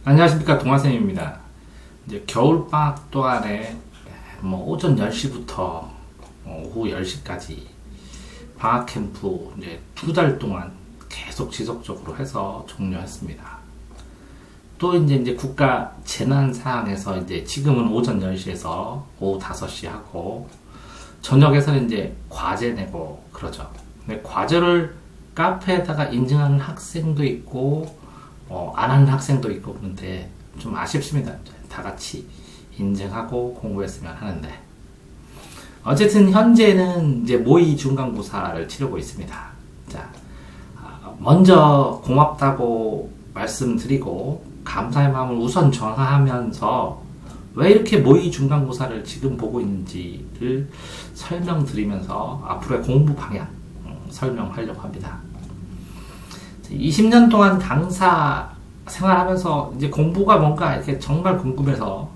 안녕하십니까, 동아쌤입니다. 이제 겨울방학 동안에 오전 10시부터 오후 10시까지 방학 캠프 이제 2달 동안 계속 지속적으로 해서 종료했습니다. 또 이제 국가 재난 상황에서 이제 지금은 오전 10시에서 오후 5시 하고 저녁에서는 이제 과제 내고 그러죠. 근데 과제를 카페에다가 인증하는 학생도 있고 안 하는 학생도 있고 그런데 좀 아쉽습니다. 다 같이 인증하고 공부했으면 하는데 어쨌든 현재는 이제 모의 중간고사를 치르고 있습니다. 자, 먼저 고맙다고 말씀드리고 감사의 마음을 우선 전하면서 왜 이렇게 모의 중간고사를 지금 보고 있는지를 설명드리면서 앞으로의 공부 방향 설명하려고 합니다. 20년 동안 강사 생활하면서 이제 공부가 뭔가 이렇게 정말 궁금해서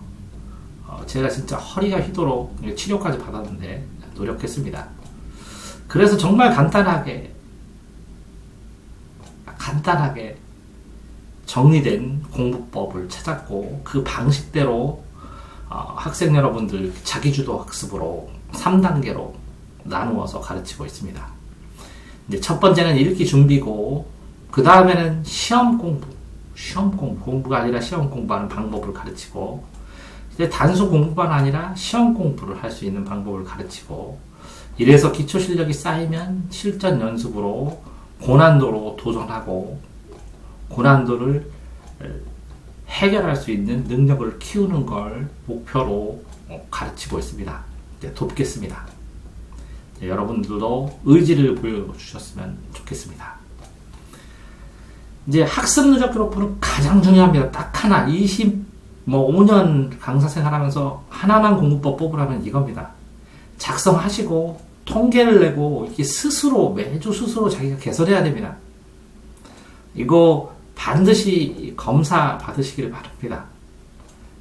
제가 진짜 허리가 휘도록 치료까지 받았는데 노력했습니다. 그래서 정말 간단하게 정리된 공부법을 찾았고 그 방식대로 학생 여러분들 자기주도 학습으로 3단계로 나누어서 가르치고 있습니다. 이제 첫 번째는 읽기 준비고 그 다음에는 공부가 아니라 시험 공부하는 방법을 가르치고 이제 단수 공부만 아니라 시험 공부를 할 수 있는 방법을 가르치고 이래서 기초 실력이 쌓이면 실전 연습으로 고난도로 도전하고 고난도를 해결할 수 있는 능력을 키우는 걸 목표로 가르치고 있습니다. 이제 돕겠습니다. 여러분들도 의지를 보여주셨으면 좋겠습니다. 이제 학습 누적 기록부는 가장 중요합니다. 딱 하나, 5년 강사 생활하면서 하나만 공부법 뽑으라면 이겁니다. 작성하시고 통계를 내고 이게 매주 스스로 자기가 개설해야 됩니다. 이거 반드시 검사 받으시길 바랍니다.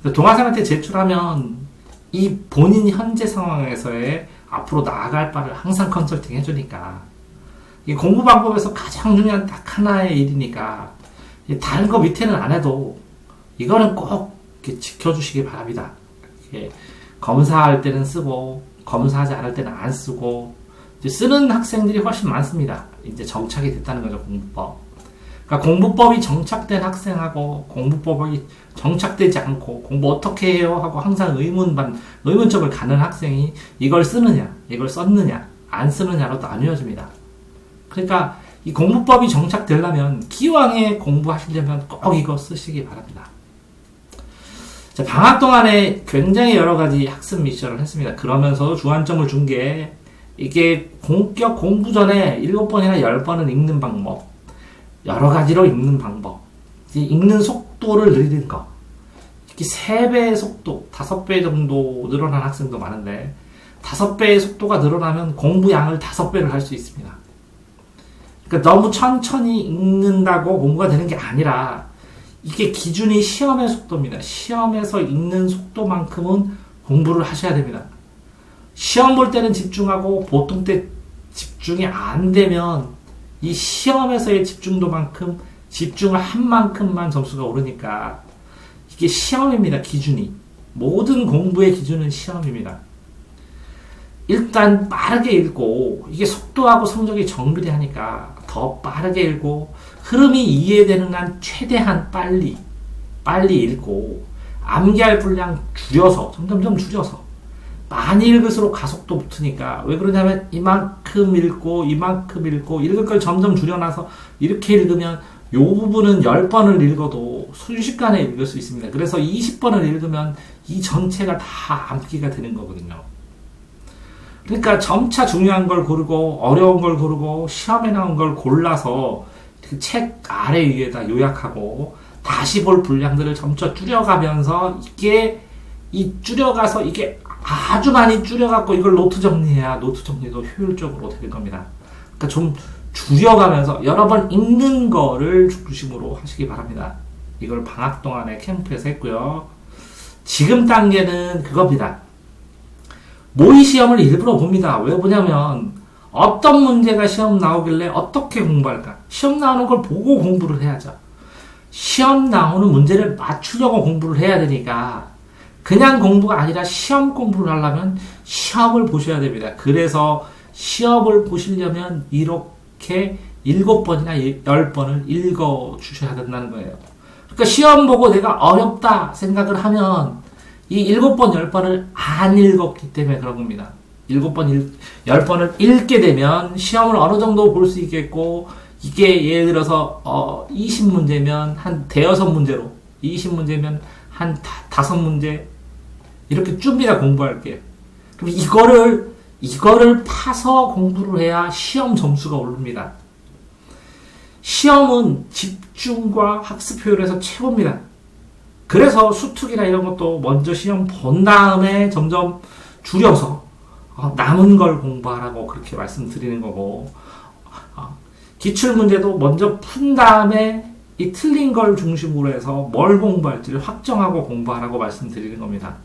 동아쌤한테 제출하면 이 본인 현재 상황에서의 앞으로 나아갈 바를 항상 컨설팅 해주니까 이 공부 방법에서 가장 중요한 딱 하나의 일이니까 다른 거 밑에는 안 해도 이거는 꼭 지켜주시기 바랍니다. 검사할 때는 쓰고 검사하지 않을 때는 안 쓰고 쓰는 학생들이 훨씬 많습니다. 이제 정착이 됐다는 거죠, 공부법. 그러니까 공부법이 정착된 학생하고 공부법이 정착되지 않고 공부 어떻게 해요? 하고 항상 의문점을 가는 학생이 이걸 쓰느냐, 이걸 썼느냐, 안 쓰느냐로 나뉘어집니다. 그러니까 이 공부법이 정착되려면 기왕에 공부하시려면 꼭 이거 쓰시기 바랍니다. 자, 방학 동안에 굉장히 여러 가지 학습 미션을 했습니다. 그러면서 주안점을 준 게 이게 본격 공부 전에 7번이나 10번은 읽는 방법, 여러 가지로 읽는 방법, 읽는 속도를 늘리는 거, 특히 3배의 속도, 5배 정도 늘어난 학생도 많은데 5배의 속도가 늘어나면 공부량을 5배를 할 수 있습니다. 그러니까 너무 천천히 읽는다고 공부가 되는 게 아니라 이게 기준이 시험의 속도입니다. 시험에서 읽는 속도만큼은 공부를 하셔야 됩니다. 시험 볼 때는 집중하고 보통 때 집중이 안 되면 이 시험에서의 집중도만큼 집중을 한 만큼만 점수가 오르니까 이게 시험입니다. 기준이. 모든 공부의 기준은 시험입니다. 일단 빠르게 읽고 이게 속도하고 성적이 정비례하니까 더 빠르게 읽고 흐름이 이해되는 한 최대한 빨리 읽고 암기할 분량 점점 줄여서 많이 읽을수록 가속도 붙으니까 왜 그러냐면 이만큼 읽고 읽을 걸 점점 줄여놔서 이렇게 읽으면 이 부분은 10번을 읽어도 순식간에 읽을 수 있습니다. 그래서 20번을 읽으면 이 전체가 다 암기가 되는 거거든요. 그러니까 점차 중요한 걸 고르고 어려운 걸 고르고 시험에 나온 걸 골라서 그 책 아래 위에다 요약하고 다시 볼 분량들을 점차 줄여가면서 이게 아주 많이 줄여갖고 이걸 노트 정리해야 노트 정리도 효율적으로 될 겁니다. 그러니까 좀 줄여가면서 여러 번 읽는 거를 중심으로 하시기 바랍니다. 이걸 방학 동안에 캠프에서 했고요. 지금 단계는 그겁니다. 모의 시험을 일부러 봅니다. 왜 보냐면 어떤 문제가 시험 나오길래 어떻게 공부할까? 시험 나오는 걸 보고 공부를 해야죠. 시험 나오는 문제를 맞추려고 공부를 해야 되니까 그냥 공부가 아니라 시험 공부를 하려면 시험을 보셔야 됩니다. 그래서 시험을 보시려면 이렇게 7번이나 10번을 읽어 주셔야 된다는 거예요. 그러니까 시험 보고 내가 어렵다 생각을 하면 이 7번, 10번을 안 읽었기 때문에 그런 겁니다. 7번, 10번을 읽게 되면 시험을 어느 정도 볼 수 있겠고, 이게 예를 들어서 20문제면 한 대여섯 문제로, 20문제면 한 5문제 이렇게 줍니다. 공부할게요. 그럼 이거를 파서 공부를 해야 시험 점수가 오릅니다. 시험은 집중과 학습 효율에서 최고입니다. 그래서 수특이나 이런 것도 먼저 시험 본 다음에 점점 줄여서 남은 걸 공부하라고 그렇게 말씀드리는 거고, 기출문제도 먼저 푼 다음에 이 틀린 걸 중심으로 해서 뭘 공부할지를 확정하고 공부하라고 말씀드리는 겁니다.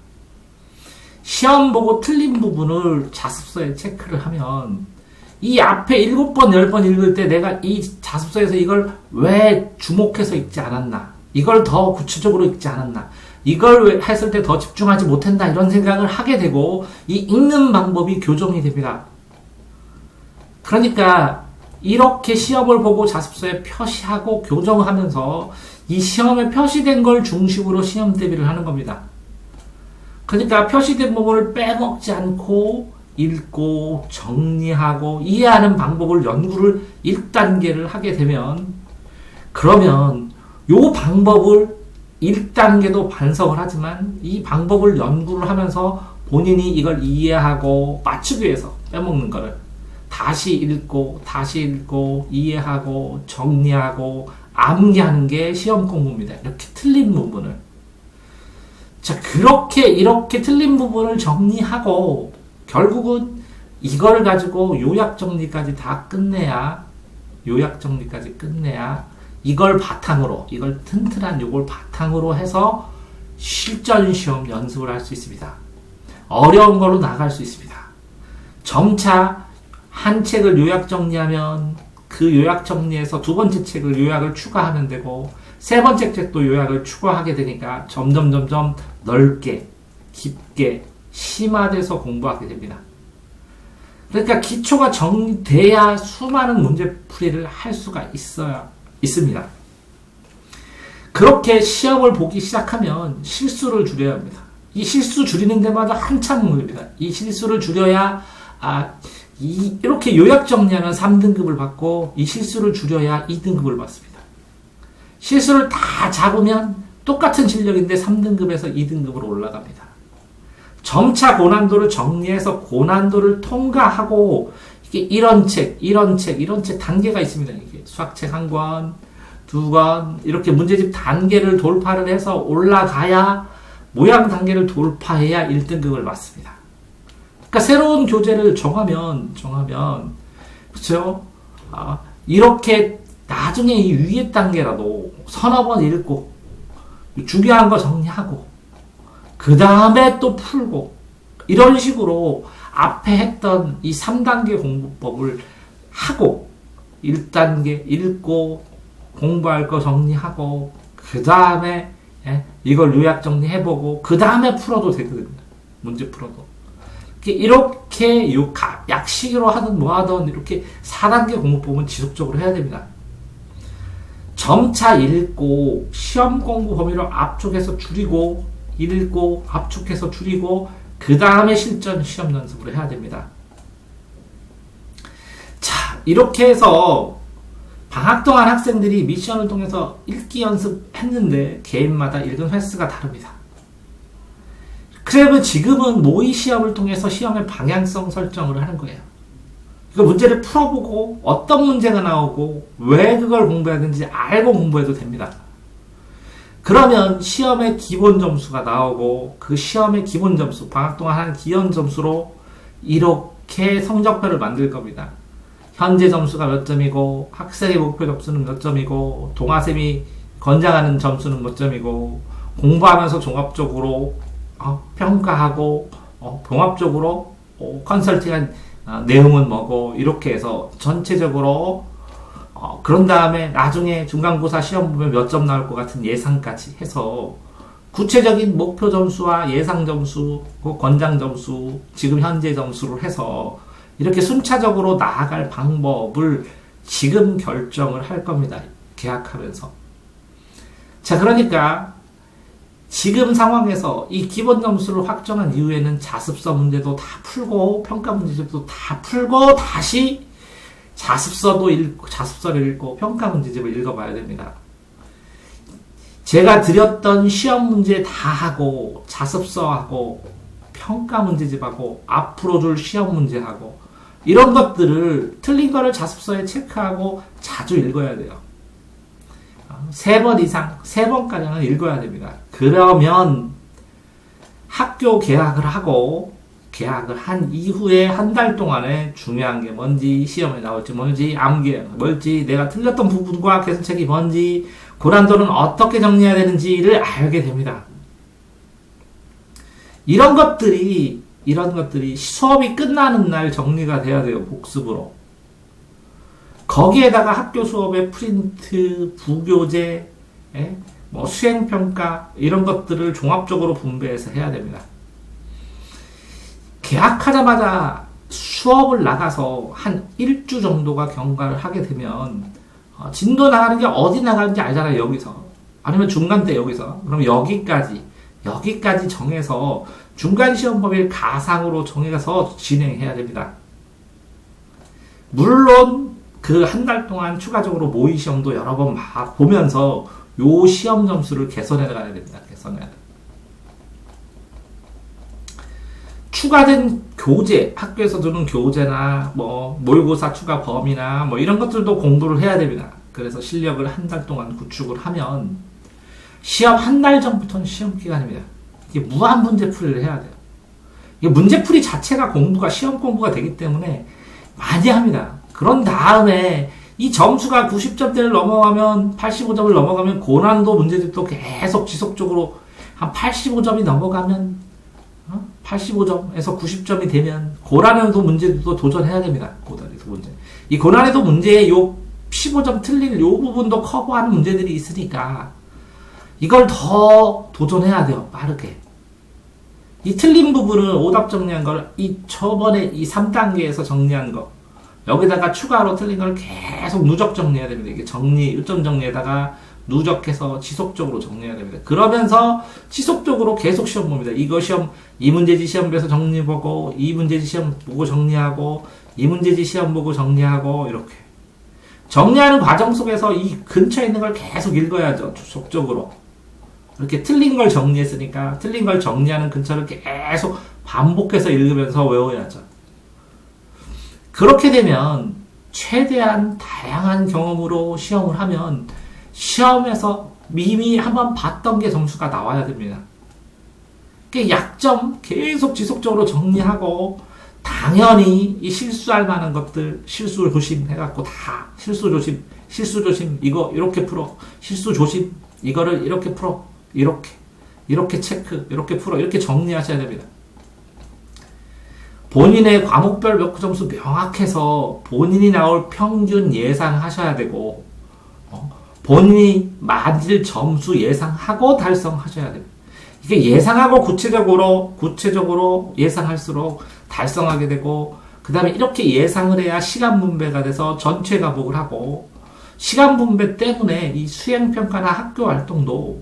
시험 보고 틀린 부분을 자습서에 체크를 하면 이 앞에 7번, 10번 읽을 때 내가 이 자습서에서 이걸 왜 주목해서 읽지 않았나? 이걸 더 구체적으로 읽지 않았나? 이걸 했을 때 더 집중하지 못한다. 이런 생각을 하게 되고 이 읽는 방법이 교정이 됩니다. 그러니까 이렇게 시험을 보고 자습서에 표시하고 교정하면서 이 시험에 표시된 걸 중심으로 시험 대비를 하는 겁니다. 그러니까 표시된 부분을 빼먹지 않고 읽고 정리하고 이해하는 방법을 연구를 1단계를 하게 되면, 그러면 요 방법을 1단계도 반성을 하지만 이 방법을 연구를 하면서 본인이 이걸 이해하고 맞추기 위해서 빼먹는 거를 다시 읽고 이해하고 정리하고 암기하는 게 시험 공부입니다. 이렇게 틀린 부분을. 자, 이렇게 틀린 부분을 정리하고 결국은 이걸 가지고 요약 정리까지 다 끝내야 이걸 튼튼한 요걸 바탕으로 해서 실전 시험 연습을 할 수 있습니다. 어려운 걸로 나갈 수 있습니다. 점차 한 책을 요약 정리하면 그 요약 정리에서 두 번째 책을 요약을 추가하면 되고, 세 번째 책도 요약을 추가하게 되니까 점점 넓게, 깊게, 심화돼서 공부하게 됩니다. 그러니까 기초가 정리돼야 수많은 문제풀이를 할 수가 있습니다. 그렇게 시험을 보기 시작하면 실수를 줄여야 합니다. 이 실수 줄이는 데마다 한참 걸립니다. 이 실수를 줄여야, 이렇게 요약 정리하면 3등급을 받고, 이 실수를 줄여야 2등급을 받습니다. 실수를 다 잡으면 똑같은 실력인데 3등급에서 2등급으로 올라갑니다. 점차 고난도를 정리해서 고난도를 통과하고, 이게 이런 책 단계가 있습니다. 이게 수학책 1권, 2권, 이렇게 문제집 단계를 돌파를 해서 올라가야 모양 단계를 돌파해야 1등급을 받습니다. 그러니까 새로운 교재를 정하면, 그렇죠? 이렇게 나중에 이 위에 단계라도 서너 번 읽고, 중요한 거 정리하고, 그 다음에 또 풀고, 이런 식으로 앞에 했던 이 3단계 공부법을 하고, 1단계 읽고, 공부할 거 정리하고, 그 다음에 이걸 요약 정리해보고, 그 다음에 풀어도 되거든요. 문제 풀어도. 이렇게 약식으로 하든 뭐 하든 이렇게 4단계 공부법은 지속적으로 해야 됩니다. 점차 읽고 시험 공부 범위를 압축해서 줄이고, 읽고 압축해서 줄이고, 그 다음에 실전 시험 연습을 해야 됩니다. 자, 이렇게 해서 방학 동안 학생들이 미션을 통해서 읽기 연습했는데 개인마다 읽은 횟수가 다릅니다. 그러면 지금은 모의 시험을 통해서 시험의 방향성 설정을 하는 거예요. 그 문제를 풀어보고 어떤 문제가 나오고 왜 그걸 공부해야 되는지 알고 공부해도 됩니다. 그러면 시험의 기본 점수가 나오고, 그 시험의 기본 점수, 방학 동안 한 기본 점수로 이렇게 성적표를 만들 겁니다. 현재 점수가 몇 점이고, 학생의 목표 점수는 몇 점이고, 동아쌤이 권장하는 점수는 몇 점이고, 공부하면서 종합적으로 평가하고, 종합적으로 컨설팅한 내용은 뭐고, 이렇게 해서 전체적으로 그런 다음에 나중에 중간고사 시험 보면 몇 점 나올 것 같은 예상까지 해서 구체적인 목표 점수와 예상 점수, 권장 점수, 지금 현재 점수를 해서 이렇게 순차적으로 나아갈 방법을 지금 결정을 할 겁니다. 계약하면서. 자, 그러니까 지금 상황에서 이 기본 점수를 확정한 이후에는 자습서 문제도 다 풀고 평가 문제집도 다 풀고 다시 자습서를 읽고 평가 문제집을 읽어봐야 됩니다. 제가 드렸던 시험 문제 다 하고 자습서하고 평가 문제집하고 앞으로 줄 시험 문제하고 이런 것들을 틀린 거를 자습서에 체크하고 자주 읽어야 돼요. 3번 이상, 3번까지는 읽어야 됩니다. 그러면 학교 개학을 하고 계약을 한 이후에 한 달 동안에 중요한 게 뭔지, 시험에 나올지 뭔지, 암기 뭘지, 내가 틀렸던 부분과 개선책이 뭔지, 고난도는 어떻게 정리해야 되는지를 알게 됩니다. 이런 것들이 수업이 끝나는 날 정리가 돼야 돼요. 복습으로. 거기에다가 학교 수업의 프린트, 부교재, 수행평가 이런 것들을 종합적으로 분배해서 해야 됩니다. 개학하자마자 수업을 나가서 한 1주 정도가 경과를 하게 되면 진도 나가는 게 어디 나가는지 알잖아요. 여기서. 아니면 중간 때 여기서. 그럼 여기까지 정해서 중간 시험 범위를 가상으로 정해서 진행해야 됩니다. 물론 그 한 달 동안 추가적으로 모의 시험도 여러 번 보면서 요 시험 점수를 개선해 나가야 됩니다. 개선해야 돼요. 추가된 교재, 학교에서 주는 교재나 모의고사 추가 범위나 이런 것들도 공부를 해야 됩니다. 그래서 실력을 한 달 동안 구축을 하면 시험 한 달 전부터는 시험 기간입니다. 이게 무한 문제풀이를 해야 돼요. 이게 문제풀이 자체가 시험 공부가 되기 때문에 많이 합니다. 그런 다음에 이 점수가 90점대를 넘어가면 85점을 넘어가면 고난도 문제집도 계속 지속적으로 한 85점이 넘어가면 85점에서 90점이 되면 고난이도 문제도 도전해야 됩니다. 고난이도 문제. 이 고난이도 문제에 요 15점 틀릴 요 부분도 커버하는 문제들이 있으니까 이걸 더 도전해야 돼요. 빠르게. 이 틀린 부분은 오답 정리한 걸 저번에 이 3단계에서 정리한 거 여기다가 추가로 틀린 걸 계속 누적 정리해야 됩니다. 이게 일점 정리에다가 누적해서 지속적으로 정리해야 됩니다. 그러면서 지속적으로 계속 시험 봅니다. 이거 시험, 이 문제지 시험 보면서 정리 보고, 이 문제지 시험 보고 정리하고, 이 문제지 시험 보고 정리하고, 이렇게. 정리하는 과정 속에서 이 근처에 있는 걸 계속 읽어야죠. 지속적으로. 이렇게 틀린 걸 정리했으니까, 틀린 걸 정리하는 근처를 계속 반복해서 읽으면서 외워야죠. 그렇게 되면, 최대한 다양한 경험으로 시험을 하면, 시험에서 이미 한번 봤던 게 점수가 나와야 됩니다. 약점 계속 지속적으로 정리하고 당연히 이 실수할 만한 것들 실수 조심 해갖고 다 실수 조심 이거 이렇게 풀어 실수 조심 이거를 이렇게 풀어 이렇게 체크 이렇게 풀어 이렇게 정리하셔야 됩니다. 본인의 과목별 몇 점수 명확해서 본인이 나올 평균 예상하셔야 되고 본인이 맞을 점수 예상하고 달성하셔야 됩니다. 이게 예상하고 구체적으로 예상할수록 달성하게 되고, 그 다음에 이렇게 예상을 해야 시간 분배가 돼서 전체 과목을 하고, 시간 분배 때문에 이 수행평가나 학교 활동도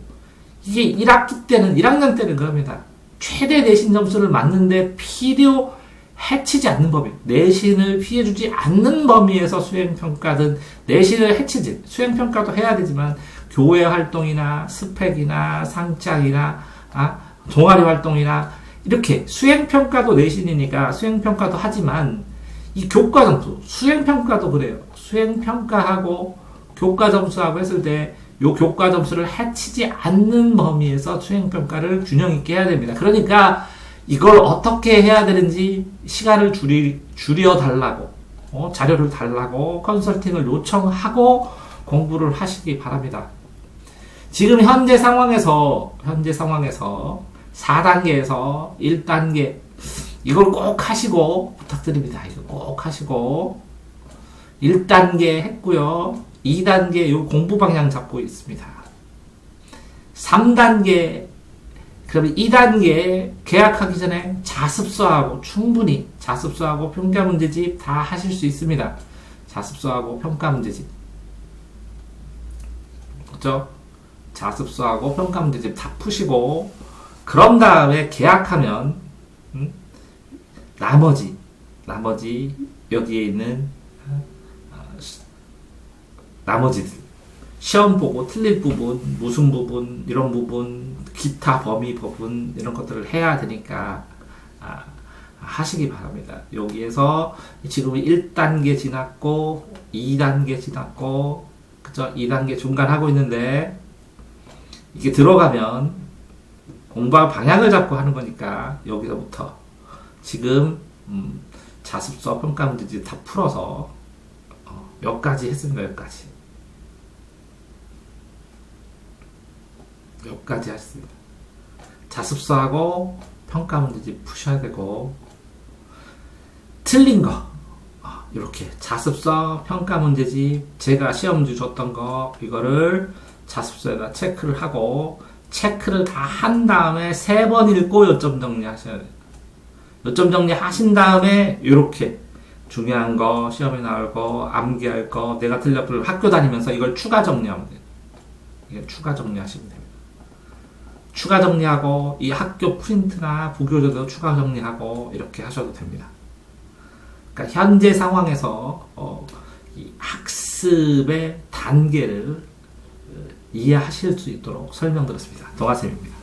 이게 1학년 때는 그럽니다. 최대 내신 점수를 맞는데 해치지 않는 범위, 내신을 피해주지 않는 범위에서 수행평가든 내신을 해치지, 수행평가도 해야 되지만 교회 활동이나 스펙이나 상장이나 동아리 활동이나 이렇게 수행평가도 내신이니까 수행평가도 하지만 이 교과 점수, 수행평가도 그래요. 수행평가하고 교과 점수하고 했을 때 요 교과 점수를 해치지 않는 범위에서 수행평가를 균형 있게 해야 됩니다. 그러니까 이걸 어떻게 해야 되는지 시간을 줄여 달라고, 자료를 달라고 컨설팅을 요청하고 공부를 하시기 바랍니다. 지금 현재 상황에서 4단계에서 1단계 이걸 꼭 하시고 부탁드립니다. 이거 꼭 하시고 1단계 했고요. 2단계 요 공부 방향 잡고 있습니다. 3단계, 그러면 2단계 계약하기 전에 자습서하고 충분히 자습서하고 평가 문제집 다 하실 수 있습니다. 자습서하고 평가 문제집. 그죠? 자습서하고 평가 문제집 다 푸시고, 그런 다음에 계약하면, 나머지 여기에 있는 나머지들 시험 보고 틀릴 부분, 무슨 부분, 이런 부분, 기타 범위 부분 이런 것들을 해야 되니까 하시기 바랍니다. 여기에서 지금 1단계 지났고 2단계 지났고, 그죠? 2단계 중간 하고 있는데, 이게 들어가면 공부할 방향을 잡고 하는 거니까 여기서부터 지금 자습서 평가 문제집 다 풀어서 몇 가지 했습니다. 몇 가지 했습니다. 자습서하고 평가 문제집 푸셔야 되고, 틀린 거 이렇게 자습서 평가 문제집 제가 시험지 줬던 거 이거를 자습서에다 체크를 하고, 체크를 다 한 다음에 3번 읽고 요점 정리하셔야 돼요. 요점 정리 하신 다음에 이렇게 중요한 거, 시험에 나올 거, 암기할 거, 내가 틀렸을 학교 다니면서 이걸 추가 정리하면 돼요. 이게 추가 정리하시면 됩니다. 추가 정리하고, 이 학교 프린트나 부교재도 추가 정리하고, 이렇게 하셔도 됩니다. 그러니까 현재 상황에서 이 학습의 단계를 이해하실 수 있도록 설명드렸습니다. 동아쌤입니다.